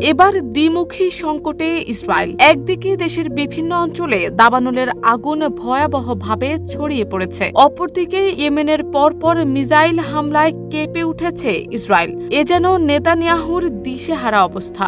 এবার দ্বিমুখী সংকটে ইসরায়েল। একদিকে দেশের বিভিন্ন অঞ্চলে দাবানলের আগুন ভয়াবহভাবে ছড়িয়ে পড়েছে, অপরদিকে ইয়েমেনের পরপর মিসাইল হামলায় কেঁপে উঠেছে ইসরায়েল। এ যেন নেতানিয়াহুর দিশেহারা অবস্থা।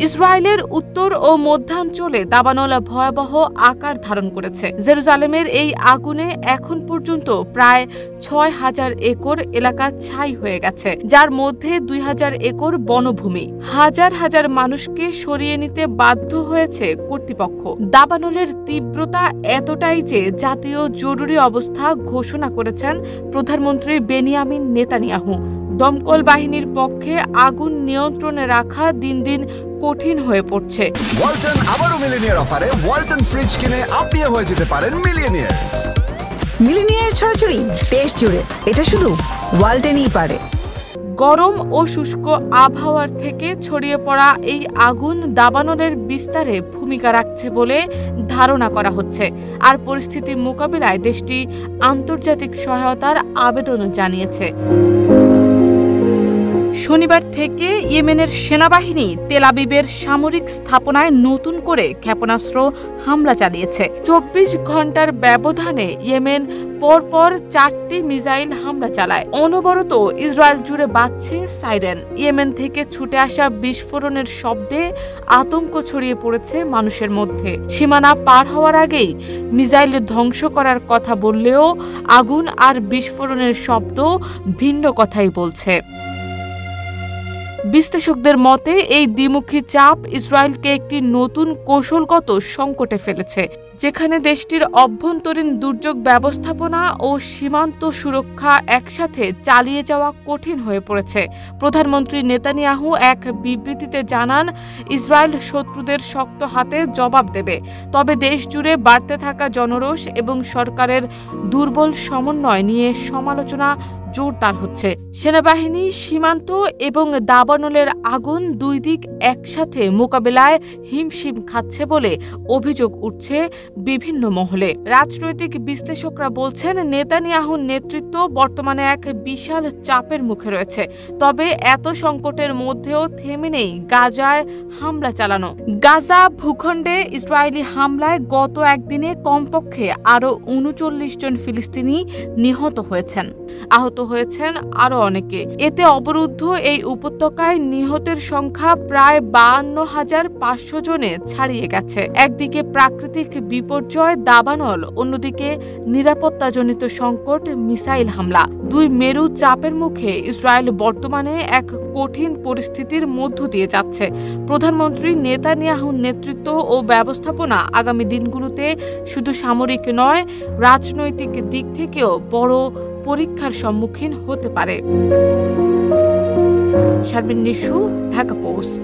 ইসরায়েলের উত্তর ও মধ্যাঞ্চলে দাবানল ভয়াবহ আকার ধারণ করেছে। জেরুজালেমের এই আগুনে এখন পর্যন্ত প্রায় ৬,০০০ একর এলাকা ছাই হয়ে গেছে, যার মধ্যে ২,০০০ একর বনভূমি। হাজার হাজার মানুষকে সরিয়ে নিতে বাধ্য হয়েছে কর্তৃপক্ষ। দাবানলের তীব্রতা এতটাই যে জাতীয় জরুরি অবস্থা ঘোষণা করেছেন প্রধানমন্ত্রী বেনিয়ামিন নেতানিয়াহু। দমকল বাহিনীর পক্ষে আগুন নিয়ন্ত্রণে রাখা দিন দিন কঠিন হয়ে পড়ছে। ওয়ালটন আবারও মিলিনিয়ার অফারে ওয়ালটন ফ্রিজ কিনে আপনিও হয়ে যেতে পারেন মিলিয়নিয়ার। মিলিনিয়ার ছড়াছড়ি দেশ জুড়ে, এটা শুধু ওয়ালটনই পারে। গরম ও শুষ্ক আবহাওয়ার থেকে ছড়িয়ে পড়া এই আগুন দাবানলের বিস্তারে ভূমিকা রাখছে বলে ধারণা করা হচ্ছে। আর পরিস্থিতি মোকাবিলায় দেশটি আন্তর্জাতিক সহায়তার আবেদন জানিয়েছে। শনিবার থেকে ইয়েমেনের সেনাবাহিনী তেল আবিবের সামরিক স্থাপনায় নতুন করে ক্ষেপণাস্ত্র হামলা চালিয়েছে। ২৪ ঘন্টার ব্যবধানে ইয়েমেন পরপর ৪টি মিসাইল হামলা চালায়। অনবরত ইসরায়েল জুড়ে বাজছে সাইরেন। ইয়েমেন থেকে ছুটে আসা বিস্ফোরণের শব্দে আতঙ্ক ছড়িয়ে পড়েছে মানুষের মধ্যে। সীমানা পার হওয়ার আগেই মিসাইল ধ্বংস করার কথা বললেও আগুন আর বিস্ফোরণের শব্দ ভিন্ন কথাই বলছে। বিশ্লেষকদের মতে এই দ্বিমুখী চাপ ইসরায়েলকে একটি নতুন কৌশলগত সংকটে ফেলেছে, যেখানে দেশটির অভ্যন্তরীণ দুর্যোগ ব্যবস্থাপনা ও সীমান্ত সুরক্ষা একসাথে চালিয়ে যাওয়া কঠিন হয়ে পড়েছে। প্রধানমন্ত্রী নেতানিয়াহু এক বিবৃতিতে জানান, ইসরায়েল শত্রুদের শক্ত হাতে জবাব দেবে, তবে দেশ জুড়ে বাড়তে থাকা জনরোষ এবং সরকারের দুর্বল সমন্বয় নিয়ে সমালোচনা জোরদার হচ্ছে। সেনাবাহিনী, সীমান্ত এবং দাবানলের আগুন দুই দিক একসাথে মোকাবেলায় হিমশিম খাচ্ছে বলে অভিযোগ উঠছে বিভিন্ন মহলে। রাজনৈতিক বিশ্লেষকরা বলছেন, নেতানিয়াহুর নেতৃত্ব বর্তমানে এক বিশাল চাপের মুখে রয়েছে। তবে এত সংকটের মধ্যেও থেমে নেই গাজায় হামলা চালানো। গাজা ভূখণ্ডে ইসরায়েলি হামলায় গত একদিনে কমপক্ষে আরও ৩৯ জন ফিলিস্তিনি নিহত হয়েছেন। আহত হয়েছেন আরও অনেকে। এতে অবরুদ্ধ এই উপত্যকায় নিহতের সংখ্যা প্রায় ৫২,৫০০ জনে ছাড়িয়ে গেছে। একদিকে প্রাকৃতিক বিপর্যয় দাবানল, অন্যদিকে নিরাপত্তাজনিত সংকট, মিসাইল হামলা। দুই মেরু চাপের মুখে ইসরায়েল বর্তমানে এক কঠিন পরিস্থিতির মধ্য দিয়ে যাচ্ছে। প্রধানমন্ত্রী নেতানিয়াহুর নেতৃত্ব ও ব্যবস্থাপনা আগামী দিনগুলোতে শুধু সামরিক নয়, রাজনৈতিক দিক থেকেও বড় পরীক্ষার সম্মুখীন হতে পারে। শারমিন নিশু, ঢাকা পোস্ট।